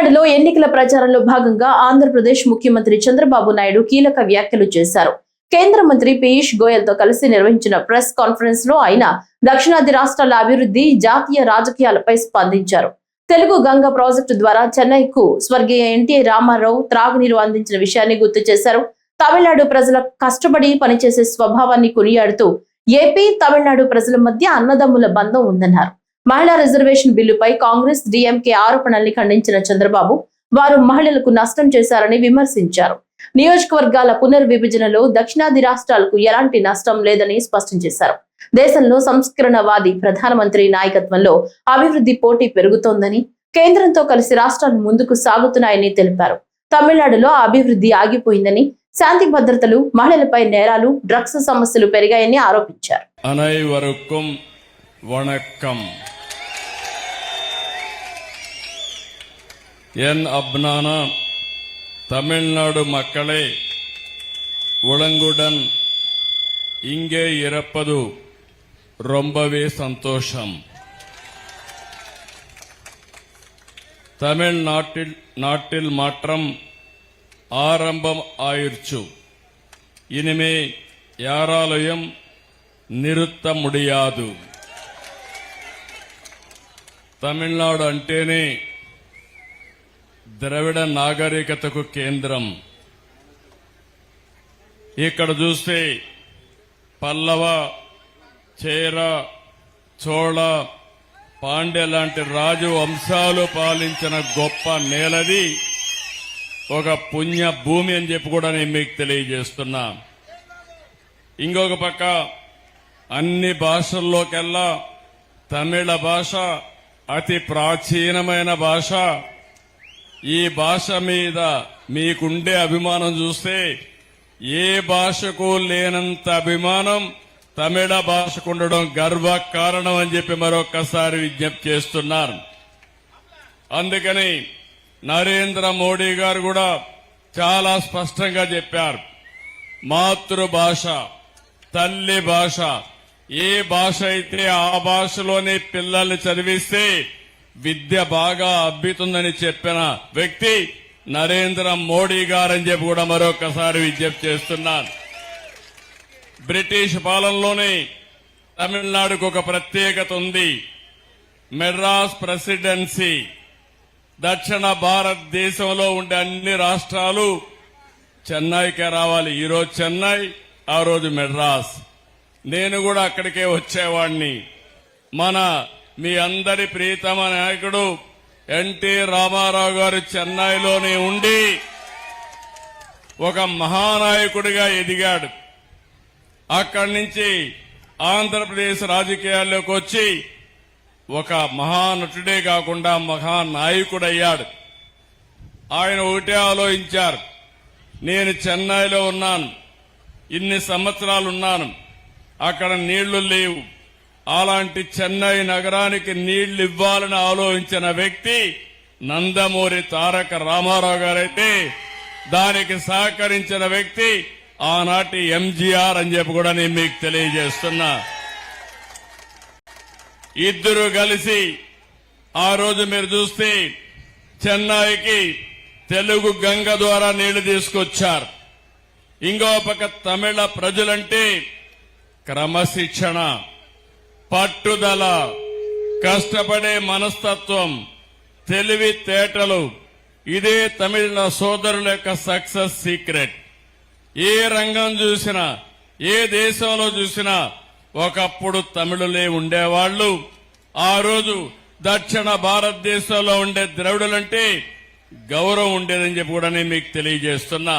తమిళనాడులో ఎన్నికల ప్రచారంలో భాగంగా ఆంధ్రప్రదేశ్ ముఖ్యమంత్రి చంద్రబాబు నాయుడు కీలక వ్యాఖ్యలు చేశారు. కేంద్ర మంత్రి పీయూష్ గోయల్ తో కలిసి నిర్వహించిన ప్రెస్ కాన్ఫరెన్స్ లో ఆయన దక్షిణాది రాష్ట్రాల అభివృద్ధి, జాతీయ రాజకీయాలపై స్పందించారు. తెలుగు గంగ ప్రాజెక్టు ద్వారా చెన్నైకు స్వర్గీయ ఎన్టీ రామారావు త్రాగునీరు అందించిన విషయాన్ని గుర్తు చేశారు. తమిళనాడు ప్రజల కష్టపడి పనిచేసే స్వభావాన్ని కొనియాడుతూ ఏపీ, తమిళనాడు ప్రజల మధ్య అన్నదమ్ముల బంధం ఉందన్నారు. మహిళా రిజర్వేషన్ బిల్లుపై కాంగ్రెస్, డీఎంకే ఆరోపణల్ని ఖండించిన చంద్రబాబు వారు మహిళలకు నష్టం చేశారని విమర్శించారు. నియోజకవర్గాల పునర్విభజనలో దక్షిణాది రాష్ట్రాలకు ఎలాంటి నష్టం లేదని స్పష్టం చేశారు. దేశంలో సంస్కరణవాది ప్రధానమంత్రి నాయకత్వంలో అభివృద్ధి పోటీ పెరుగుతోందని, కేంద్రంతో కలిసి రాష్ట్రాలు ముందుకు సాగుతున్నాయని తెలిపారు. తమిళనాడులో అభివృద్ధి ఆగిపోయిందని, శాంతి భద్రతలు, మహిళలపై నేరాలు, డ్రగ్స్ సమస్యలు పెరిగాయని ఆరోపించారు. அனைவருக்கும் வணக்கம். என் அப்னான தமிழ்நாடு மக்களே, உளங்குடன் இங்கே இருப்பது ரொம்பவே சந்தோஷம். தமிழ்நாட்டில் மாற்றம் ஆரம்பம் ஆயிடுச்சு. இனிமே யாராலையும் நிறுத்த முடியாது. తమిళనాడు అంటేనే ద్రవిడ నాగరికతకు కేంద్రం. ఇక్కడ చూస్తే పల్లవ, చేర, చోళ, పాండ్య లాంటి రాజు వంశాలు పాలించిన గొప్ప నేలది, ఒక పుణ్య భూమి అని చెప్పి కూడా నేను మీకు తెలియజేస్తున్నా. ఇంకొక పక్క అన్ని భాషల్లోకెల్లా తమిళ భాష అతి ప్రాచీనమైన భాష. ఈ భాష మీద మీకుండే అభిమానం చూస్తే ఏ భాషకు లేనంత అభిమానం తమిళ భాషకు ఉండడం గర్వ కారణం అని చెప్పి మరొక్కసారి విజ్ఞప్తి చేస్తున్నారు. అందుకని నరేంద్ర మోడీ గారు కూడా చాలా స్పష్టంగా చెప్పారు, మాతృభాష, తల్లి భాష, ఏ భాష అయితే ఆ భాషలోనే పిల్లల్ని చదివిస్తే విద్య బాగా అబ్బుతుందని చెప్పిన వ్యక్తి నరేంద్ర మోడీ గారని చెప్పి కూడా మరొకసారి విజ్ఞప్తి చేస్తున్నారు. బ్రిటిష్ పాలనలోనే తమిళనాడుకు ఒక ప్రత్యేకత ఉంది. మెడ్రాస్ ప్రెసిడెన్సీ దక్షిణ భారతదేశంలో ఉండే అన్ని రాష్ట్రాలు చెన్నైకే రావాలి. ఈరోజు చెన్నై, ఆ రోజు మెడ్రాస్. నేను కూడా అక్కడికే వచ్చేవాడిని. మీ అందరి ప్రియతమ నాయకుడు ఎన్టీ రామారావు గారు చెన్నైలోనే ఉండి ఒక మహానాయకుడిగా ఎదిగాడు. అక్కడి నుంచి ఆంధ్రప్రదేశ్ రాజకీయాల్లోకి వచ్చి ఒక మహానటుడే కాకుండా మహానాయకుడయ్యాడు. ఆయన ఒకటే ఆలోచించారు, నేను చెన్నైలో ఉన్నాను, ఇన్ని సంవత్సరాలున్నాను, అక్కడ నీళ్లు లేవు, అలాంటి చెన్నై నగరానికి నీళ్లు ఇవ్వాలని ఆలోచించిన వ్యక్తి నందమూరి తారక రామారావు గారైతే దానికి సహకరించిన వ్యక్తి ఆనాటి ఎంజీఆర్ అని చెప్పి కూడా నేను మీకు తెలియజేస్తున్నా. ఇద్దరు కలిసి ఆ రోజు మీరు చూస్తే చెన్నైకి తెలుగు గంగ ద్వారా నీళ్లు తీసుకొచ్చారు. ఇంకో పక్క తమిళ ప్రజలంటే క్రమశిక్షణ, పట్టుదల, కష్టపడే మనస్తత్వం, తెలివితేటలు, ఇదే తమిళ సోదరుల యొక్క సక్సెస్ సీక్రెట్. ఏ రంగం చూసినా, ఏ దేశంలో చూసినా ఒకప్పుడు తమిళులే ఉండేవాళ్లు. ఆ రోజు దక్షిణ భారతదేశంలో ఉండే ద్రవిడులంటే గౌరవం ఉండేదని చెప్పి కూడా నేను మీకు తెలియజేస్తున్నా.